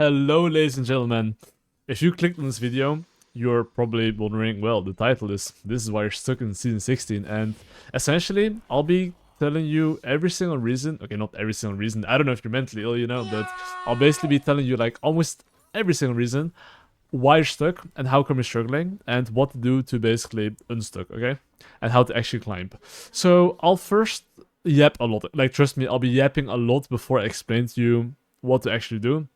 Hello, ladies and gentlemen. If you clicked on this video, you're probably wondering, well, the title is This is Why You're Stuck in Season 16, and essentially, I'll be telling you every single reason, okay, not every single reason, I don't know if you're mentally ill, but I'll basically be telling you, like, almost every single reason why you're stuck and how come you're struggling, and what to do to basically unstuck, okay? And how to actually climb. So, I'll first yap a lot. Like, trust me, I'll be yapping a lot before I explain to you what to actually do.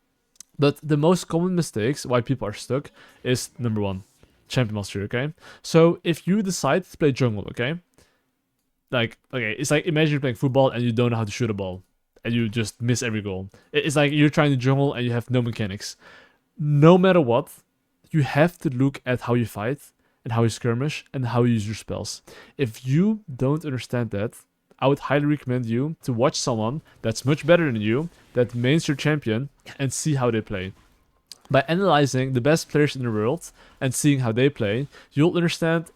But the most common mistakes why people are stuck is number one, champion mastery, okay? So if you decide to play jungle, okay? Like, okay, it's like imagine you're playing football and you don't know how to shoot a ball. And you just miss every goal. It's like you're trying to jungle and you have no mechanics. No matter what, you have to look at how you fight and how you skirmish and how you use your spells. If you don't understand that, I would highly recommend you to watch someone that's much better than you, that mains your champion, and see how they play. By analyzing the best players in the world and seeing how they play, you'll understand,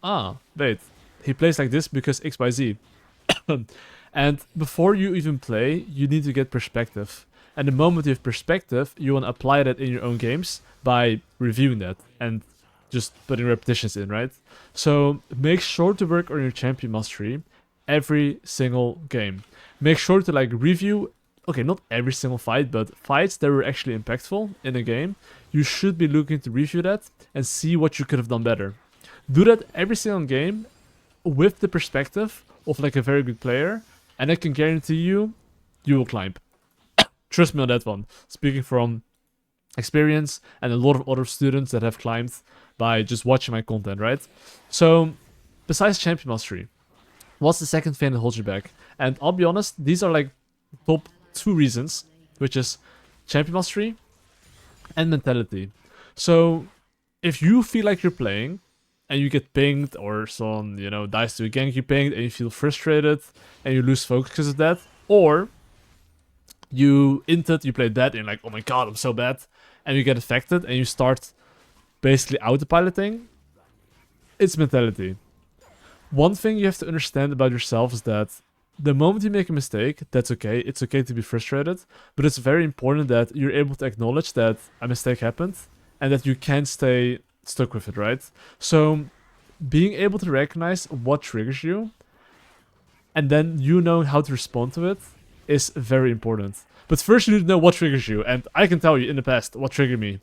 wait, he plays like this because XYZ. And before you even play, you need to get perspective. And the moment you have perspective, you want to apply that in your own games by reviewing that and just putting repetitions in, right? So make sure to work on your champion mastery every single game. Make sure to like review, okay, not every single fight, but fights that were actually impactful in a game. You should be looking to review that and see what you could have done better. Do that every single game with the perspective of like a very good player, and I can guarantee you, you will climb. Trust me on that one. Speaking from experience and a lot of other students that have climbed by just watching my content, right? So, besides champion mastery, what's the second thing that holds you back? And I'll be honest, these are like top two reasons, which is champion mastery and mentality. So if you feel like you're playing and you get pinged or someone, dies to a gank you pinged and you feel frustrated and you lose focus because of that, or you inted, you play dead and you're like, oh my god, I'm so bad, and you get affected and you start basically autopiloting, it's mentality. One thing you have to understand about yourself is that the moment you make a mistake, that's okay. It's okay to be frustrated, but it's very important that you're able to acknowledge that a mistake happened and that you can't stay stuck with it, right? So being able to recognize what triggers you and then you know how to respond to it is very important. But first you need to know what triggers you, and I can tell you in the past what triggered me.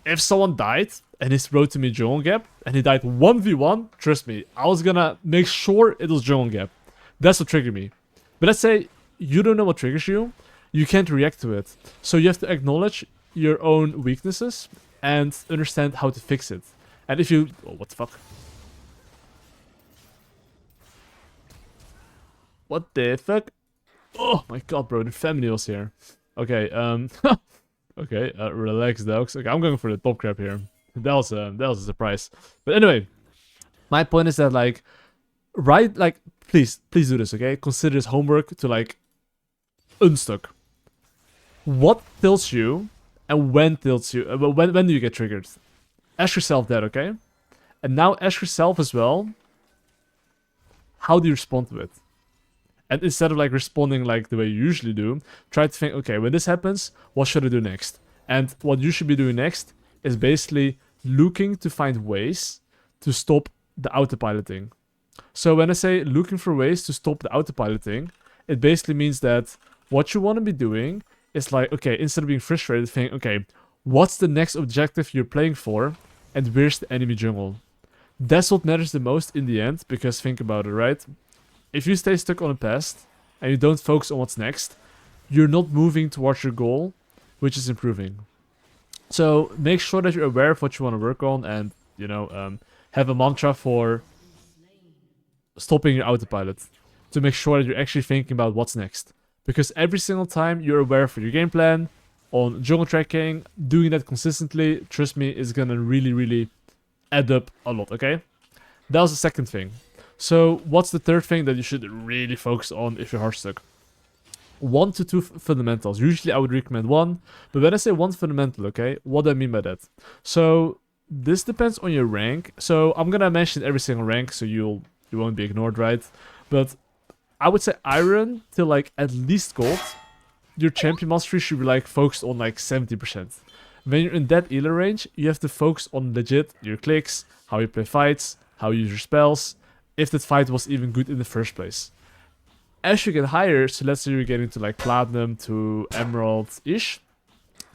If someone died and he wrote to me jungle gap and he died 1v1, trust me, I was gonna make sure it was jungle gap. That's what triggered me. But let's say you don't know what triggers you, you can't react to it. So you have to acknowledge your own weaknesses and understand how to fix it. And if you... Oh, what the fuck? What the fuck? Oh my god, bro, the family was here. Okay, okay, relax, dogs. Okay, I'm going for the top crap here. That was a surprise. But anyway, my point is that like, please do this, okay? Consider this homework to like unstuck. What tilts you and when tilts you? When do you get triggered? Ask yourself that, okay? And now ask yourself as well, how do you respond to it? And instead of like responding like the way you usually do, try to think, okay, when this happens, what should I do next? And what you should be doing next is basically looking to find ways to stop the autopiloting. So when I say looking for ways to stop the autopiloting, it basically means that what you want to be doing is like, okay, instead of being frustrated, think, okay, what's the next objective you're playing for? And where's the enemy jungle? That's what matters the most in the end, because think about it, right? If you stay stuck on the past and you don't focus on what's next, you're not moving towards your goal, which is improving. So make sure that you're aware of what you want to work on and, have a mantra for stopping your autopilot to make sure that you're actually thinking about what's next. Because every single time you're aware for your game plan, on jungle tracking, doing that consistently, trust me, is gonna really, really add up a lot, okay? That was the second thing. So what's the third thing that you should really focus on if you're hard stuck? 1 to 2 fundamentals. Usually I would recommend 1, but when I say 1 fundamental, okay, what do I mean by that? So this depends on your rank. So I'm gonna mention every single rank so you won't be ignored, right? But I would say iron till like at least gold your champion mastery should be like focused on like 70%. When you're in that elo range, you have to focus on legit your clicks, how you play fights, how you use your spells, if that fight was even good in the first place. As you get higher, so let's say you're getting to like platinum to emerald-ish,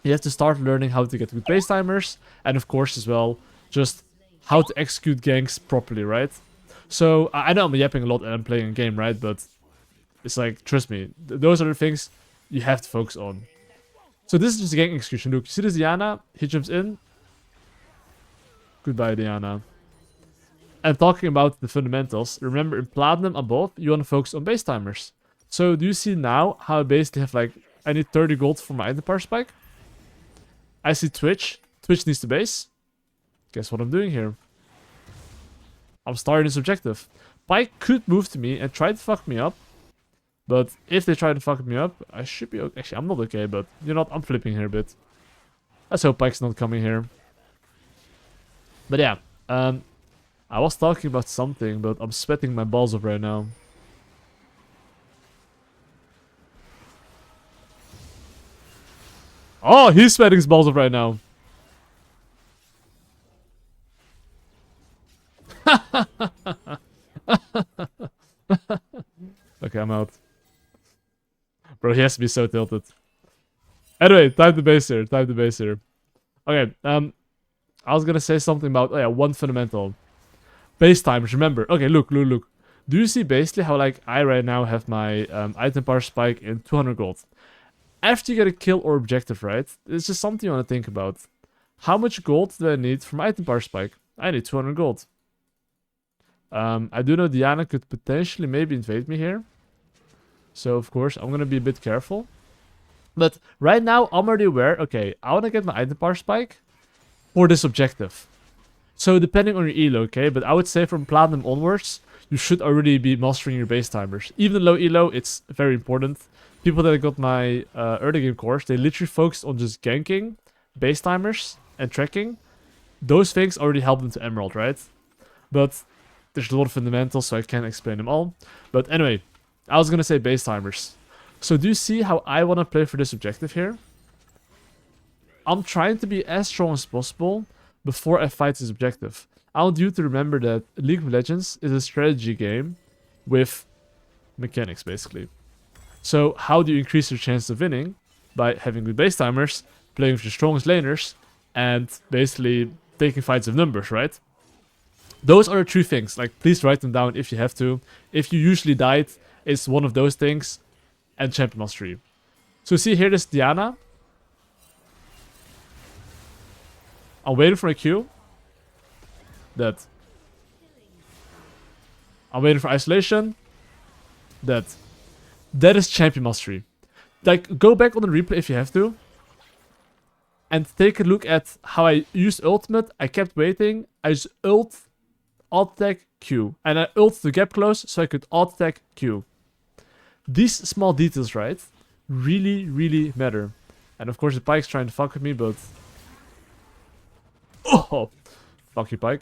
you have to start learning how to get good base timers, and of course as well, just how to execute ganks properly, right? So, I know I'm yapping a lot and I'm playing a game, right? But it's like, trust me, those are the things you have to focus on. So this is just a gank execution. Look, you see this Diana? He jumps in. Goodbye, Diana. And talking about the fundamentals, remember in Platinum above, you want to focus on base timers. So do you see now how I basically have like, I need 30 gold for my item power spike? I see Twitch. Twitch needs to base. Guess what I'm doing here? I'm starting this objective. Pyke could move to me and try to fuck me up. But if they try to fuck me up, I should be okay. Actually, I'm not okay, but you know what? I'm flipping here a bit. Let's hope Pyke's not coming here. But yeah, I was talking about something, but I'm sweating my balls off right now. Oh, he's sweating his balls off right now. Okay, I'm out. Bro, he has to be so tilted. Anyway, time to base here. Time to base here. Okay, I was gonna say something about, oh yeah, one fundamental. Base timers, remember. Okay, look. Do you see basically how, like, I right now have my item power spike in 200 gold? After you get a kill or objective, right? It's just something you want to think about. How much gold do I need for my item power spike? I need 200 gold. I do know Diana could potentially maybe invade me here. So, of course, I'm going to be a bit careful. But right now, I'm already aware, okay, I want to get my item power spike for this objective. So, depending on your elo, okay? But I would say from Platinum onwards, you should already be mastering your base timers. Even low elo, it's very important. People that got my early game course, they literally focused on just ganking, base timers, and tracking. Those things already help them to emerald, right? But there's a lot of fundamentals, so I can't explain them all. But anyway, I was gonna say base timers. So do you see how I want to play for this objective here? I'm trying to be as strong as possible before I fight this objective. I want you to remember that League of Legends is a strategy game with mechanics, basically. So how do you increase your chance of winning? By having good base timers, playing with your strongest laners, and basically taking fights of numbers, right? Those are the three things. Like, please write them down if you have to. If you usually died, it's one of those things. And champion mastery. So see here, this Diana. I'm waiting for a Q. Dead. I'm waiting for isolation. Dead. That is champion mastery. Like, go back on the replay if you have to. And take a look at how I used ultimate. I kept waiting. I just ult, alt attack, Q. And I ult to gap close so I could alt attack, Q. These small details, right, really matter. And of course the Pyke's trying to fuck with me, but... Oh! Fuck you, Pyke.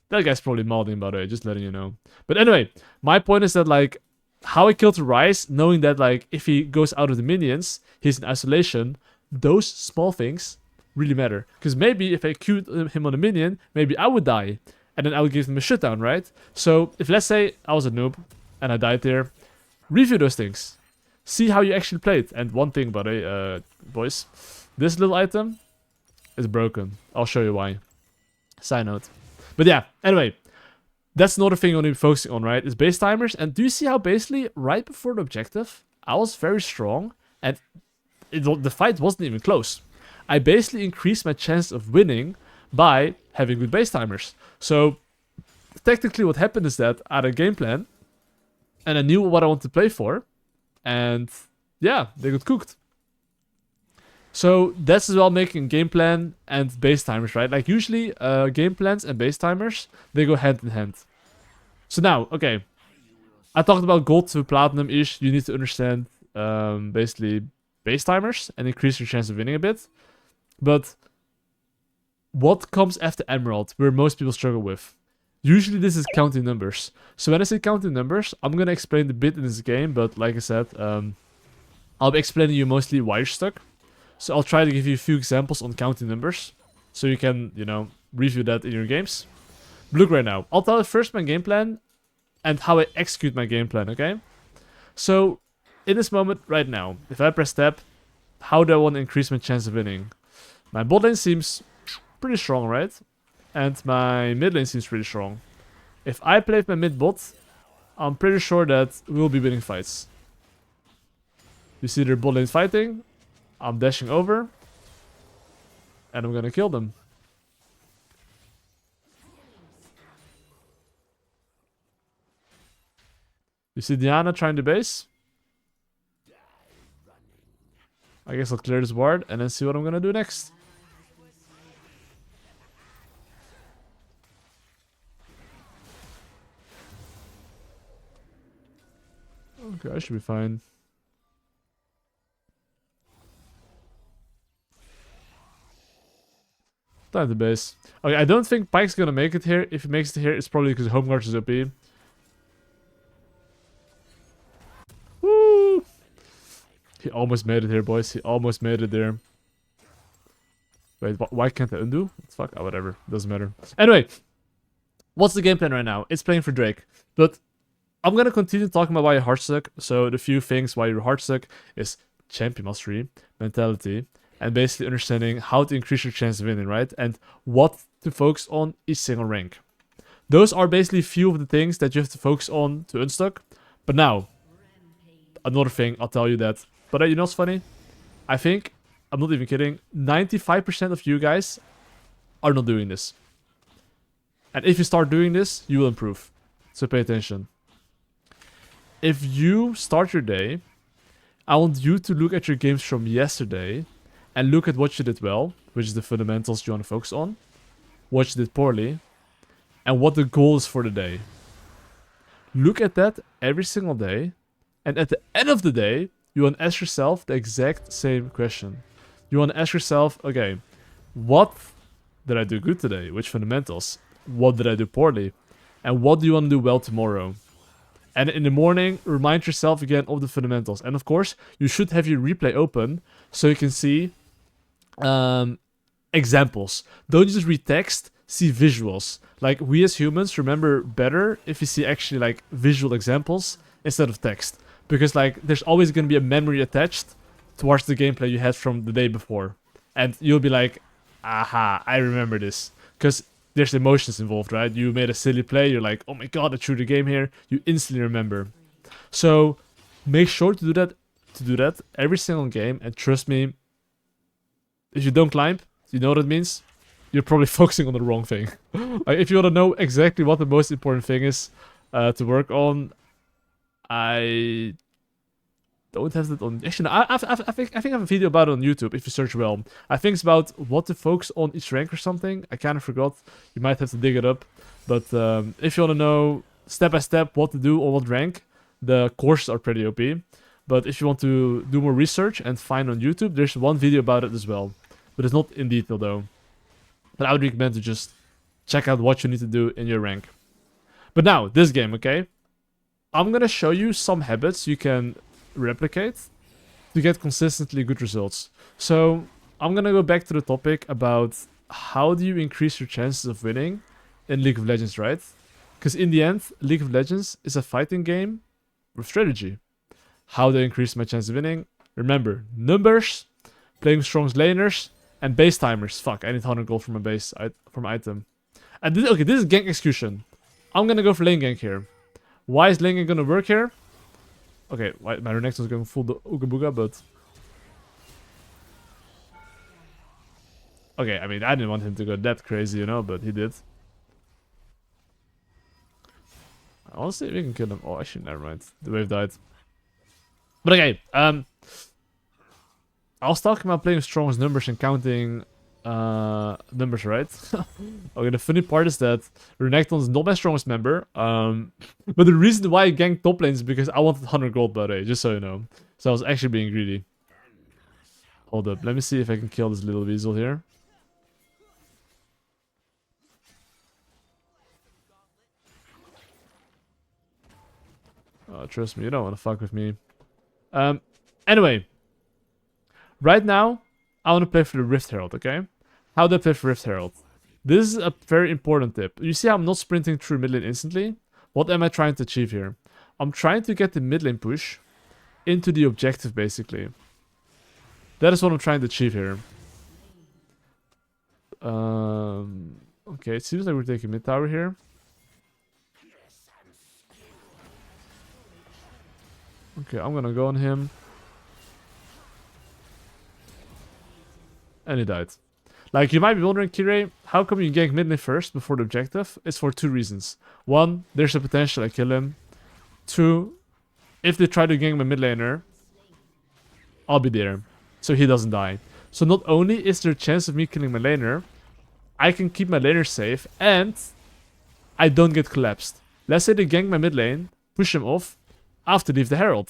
That guy's probably modding, by the way, just letting you know. But anyway, my point is that, like, how I killed Ryze, knowing that, like, if he goes out of the minions, he's in isolation, those small things really matter. Because maybe if I queued him on a minion, maybe I would die. And then I would give him a shutdown, right? So, if let's say I was a noob, and I died there, review those things. See how you actually played. And one thing, by the way, boys, this little item is broken. I'll show you why. Side note. But yeah, anyway, that's another thing you want to be focusing on, right? Is base timers. And do you see how basically right before the objective, I was very strong, and the fight wasn't even close. I basically increased my chance of winning by having good base timers. So technically what happened is that I had a game plan, and I knew what I wanted to play for. And yeah, they got cooked. So that's as well making game plan and base timers, right? Like usually game plans and base timers, they go hand in hand. So now, okay. I talked about gold to platinum-ish. You need to understand basically base timers and increase your chance of winning a bit. But what comes after emerald, where most people struggle with? Usually this is counting numbers. So when I say counting numbers, I'm going to explain the bit in this game, but like I said, I'll be explaining you mostly why you're stuck. So I'll try to give you a few examples on counting numbers, so you can, you know, review that in your games. But look right now, I'll tell you first my game plan and how I execute my game plan, okay? So, in this moment right now, if I press tab, how do I want to increase my chance of winning? My bot lane seems pretty strong, right? And my mid lane seems pretty strong. If I play with my mid bot, I'm pretty sure that we'll be winning fights. You see their bot lane fighting, I'm dashing over, and I'm gonna kill them. You see Diana trying to base? I guess I'll clear this ward and then see what I'm gonna do next. Okay, I should be fine. Time to base. Okay, I don't think Pyke's gonna make it here. If he makes it here, it's probably because home guard is OP. Woo! He almost made it here, boys. He almost made it there. Wait, why can't I undo? Fuck, oh, whatever. Doesn't matter. Anyway, what's the game plan right now? It's playing for Drake. But I'm gonna continue talking about why you're heartstuck. So the few things why you're heartstuck is champion mastery, mentality, and basically understanding how to increase your chance of winning, right? And what to focus on each single rank. Those are basically few of the things that you have to focus on to unstuck. But now, another thing, I'll tell you that. But you know what's funny? I think, I'm not even kidding, 95% of you guys are not doing this. And if you start doing this, you will improve. So pay attention. If you start your day, I want you to look at your games from yesterday and look at what you did well, which is the fundamentals you want to focus on, what you did poorly, and what the goal is for the day. Look at that every single day, and at the end of the day, you want to ask yourself the exact same question. You want to ask yourself, okay, what did I do good today? Which fundamentals? What did I do poorly? And what do you want to do well tomorrow? And in the morning, remind yourself again of the fundamentals. And of course, you should have your replay open so you can see examples. Don't just read text, see visuals. Like, we as humans remember better if you see actually like visual examples instead of text. Because like, there's always going to be a memory attached towards the gameplay you had from the day before. And you'll be like, aha, I remember this. Because there's emotions involved, right? You made a silly play, you're like, oh my god, I threw the game here. You instantly remember. So make sure to do that every single game, and trust me, if you don't climb, you know what it means? You're probably focusing on the wrong thing. Like, if you want to know exactly what the most important thing is to work on, I don't have that on. Actually, no, I think I have a video about it on YouTube if you search well. I think it's about what to focus on each rank or something. I kind of forgot. You might have to dig it up. But if you want to know step by step what to do on what rank, the courses are pretty OP. But if you want to do more research and find on YouTube, there's one video about it as well. But it's not in detail though. But I would recommend to just check out what you need to do in your rank. But now, this game, okay? I'm gonna show you some habits you can replicate to get consistently good results. So I'm gonna go back to the topic about how do you increase your chances of winning in League of Legends, right? Because in the end, League of Legends is a fighting game with strategy. How do I increase my chance of winning? Remember, numbers, playing strong laners, and base timers. Fuck, I need 100 gold from my base from item. And this, okay, this is gank execution. I'm gonna go for lane gank here. Why is lane gank gonna work here? Okay, my Renekton is going full the Ooga Booga, but... Okay, I mean, I didn't want him to go that crazy, you know, but he did. Honestly, we can kill him. Oh, actually, never mind. The wave died. But okay, I was talking about playing strongest numbers and counting numbers, right? Okay, the funny part is that Renekton is not my strongest member. But the reason why I ganked top lane is because I wanted 100 gold, by the way, just so you know. So I was actually being greedy. Hold up, let me see if I can kill this little weasel here. Oh, trust me, you don't want to fuck with me. Anyway, right now, I want to play for the Rift Herald, okay? How do I play for Rift Herald? This is a very important tip. You see how I'm not sprinting through mid lane instantly? What am I trying to achieve here? I'm trying to get the mid lane push into the objective, basically. That is what I'm trying to achieve here. Okay, it seems like we're taking mid tower here. Okay, I'm gonna go on him. And he died. Like, you might be wondering, Kirei, how come you gank mid lane first before the objective? It's for two reasons. One, there's a potential I kill him. Two, if they try to gank my mid laner, I'll be there. So he doesn't die. So not only is there a chance of me killing my laner, I can keep my laner safe, and I don't get collapsed. Let's say they gank my mid lane, push him off, I have to leave the Herald.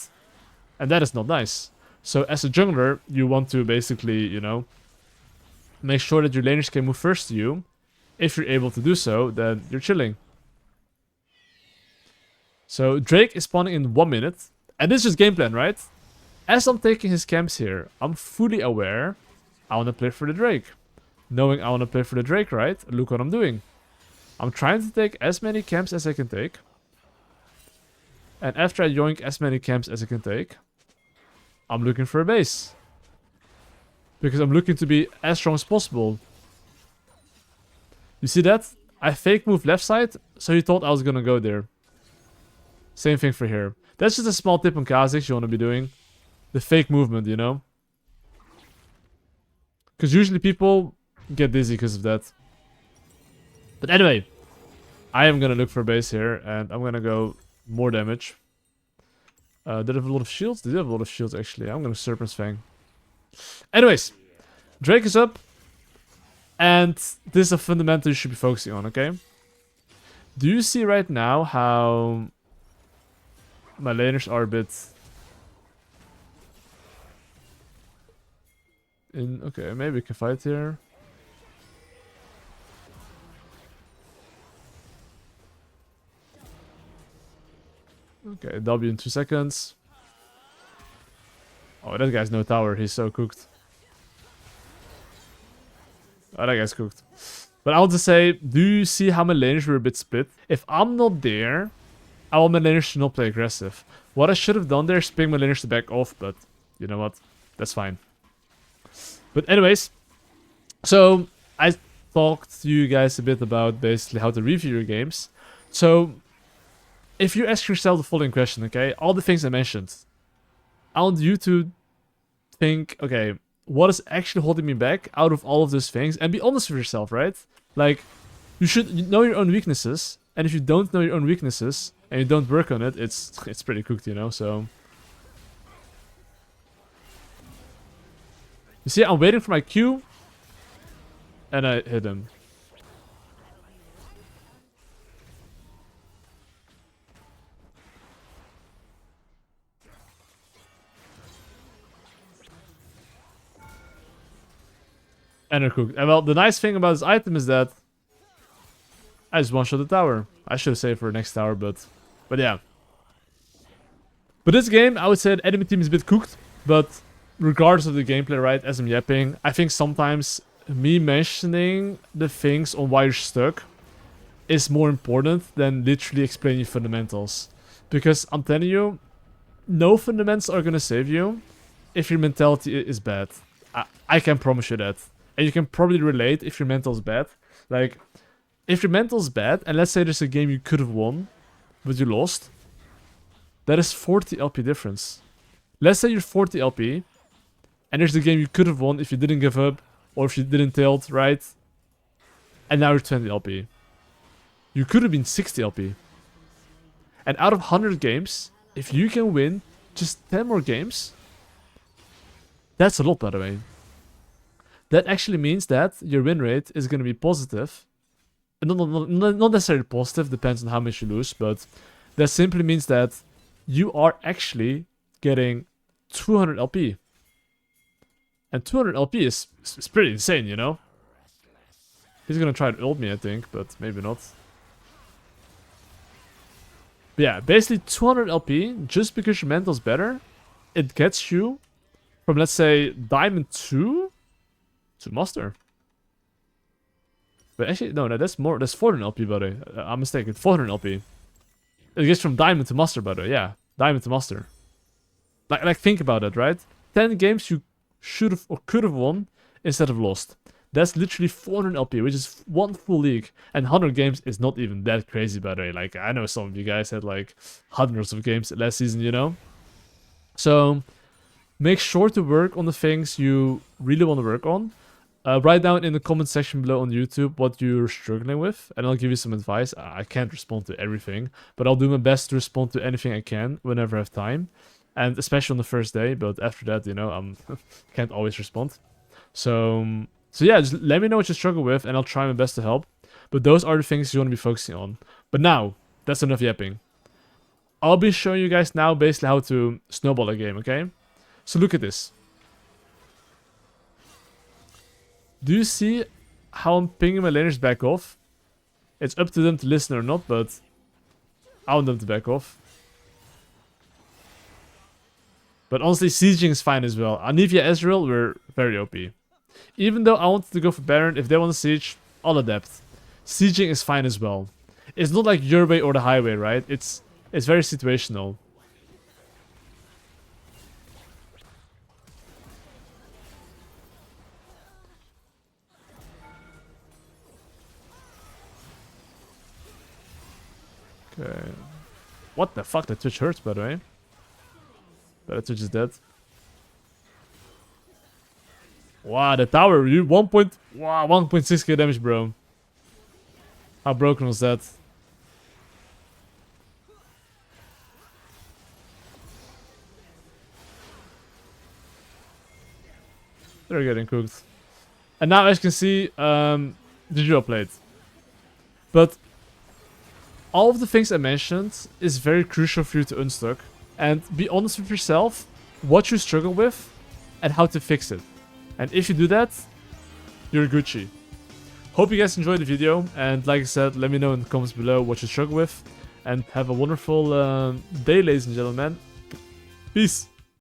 And that is not nice. So as a jungler, you want to basically, you know, make sure that your laners can move first to you. If you're able to do so, then you're chilling. So Drake is spawning in 1 minute. And this is just game plan, right? As I'm taking his camps here, I'm fully aware I want to play for the Drake. Knowing I want to play for the Drake, right? Look what I'm doing. I'm trying to take as many camps as I can take. And after I yoink as many camps as I can take, I'm looking for a base. Because I'm looking to be as strong as possible. You see that? I fake moved left side, so he thought I was gonna go there. Same thing for here. That's just a small tip on Kha'Zix you want to be doing. The fake movement, you know? Because usually people get dizzy because of that. But anyway, I am gonna look for a base here, and I'm gonna go more damage. Did they have a lot of shields? They do have a lot of shields, actually. I'm gonna Serpent's Fang. Anyways, Drake is up. And this is a fundamental you should be focusing on, okay? Do you see right now how my laners are a bit in? Okay, maybe we can fight here. Okay, W in 2 seconds. Oh, that guy's no tower. He's so cooked. Oh, that guy's cooked. But I want to say, do you see how my laners were a bit split? If I'm not there, I want my laners to not play aggressive. What I should have done there is ping my laners to back off, but you know what? That's fine. But anyways, so I talked to you guys a bit about basically how to review your games. So if you ask yourself the following question, okay, all the things I mentioned, I want you to think, okay, what is actually holding me back out of all of those things? And be honest with yourself, right? Like, you should know your own weaknesses. And if you don't know your own weaknesses and you don't work on it, it's pretty cooked, you know? So you see, I'm waiting for my Q, and I hit him. And they're cooked. And well, the nice thing about this item is that I just one-shot the tower. I should have saved for next tower, but yeah. But this game, I would say the enemy team is a bit cooked. But regardless of the gameplay, right, as I'm yapping, I think sometimes me mentioning the things on why you're stuck is more important than literally explaining fundamentals. Because I'm telling you, no fundamentals are gonna save you if your mentality is bad. I can promise you that. And you can probably relate if your mental is bad. Like, if your mental is bad, and let's say there's a game you could have won, but you lost, that is 40 LP difference. Let's say you're 40 LP, and there's a game you could have won if you didn't give up, or if you didn't tilt, right? And now you're 20 LP. You could have been 60 LP. And out of 100 games, if you can win just 10 more games, that's a lot, by the way. That actually means that your win rate is going to be positive. Not necessarily positive, depends on how much you lose, but that simply means that you are actually getting 200 LP. And 200 LP is pretty insane, you know? He's going to try to ult me, I think, but maybe not. But yeah, basically 200 LP, just because your mental's better, it gets you from, let's say, Diamond 2 to Master. But actually, no, that's more. That's 400 LP, by the way. I'm mistaken. 400 LP. It gets from Diamond to Master, by the way. Yeah, Diamond to Master. Like think about it, right? 10 games you should have or could have won instead of lost. That's literally 400 LP, which is one full league. And 100 games is not even that crazy, by the way. Like, I know some of you guys had like hundreds of games last season, you know? So, make sure to work on the things you really want to work on. Write down in the comment section below on YouTube what you're struggling with, and I'll give you some advice. I can't respond to everything, but I'll do my best to respond to anything I can whenever I have time, and especially on the first day. But after that, you know, can't always respond. So yeah, just let me know what you struggle with, and I'll try my best to help. But those are the things you want to be focusing on. But now, that's enough yapping. I'll be showing you guys now basically how to snowball a game, okay? So look at this. Do you see how I'm pinging my laners back off? It's up to them to listen or not, but I want them to back off. But honestly, sieging is fine as well. Anivia Ezreal were very OP. Even though I wanted to go for Baron, if they want to siege, I'll adapt. Sieging is fine as well. It's not like your way or the highway, right? It's very situational. Okay. What the fuck? That Twitch hurts, by the way. But that Twitch is dead. Wow, the tower, you 1.6k damage, bro. How broken was that? They're getting cooked. And now, as you can see, the duo played. But all of the things I mentioned is very crucial for you to unstuck. And be honest with yourself, what you struggle with, and how to fix it. And if you do that, you're Gucci. Hope you guys enjoyed the video, and like I said, let me know in the comments below what you struggle with. And have a wonderful day, ladies and gentlemen. Peace!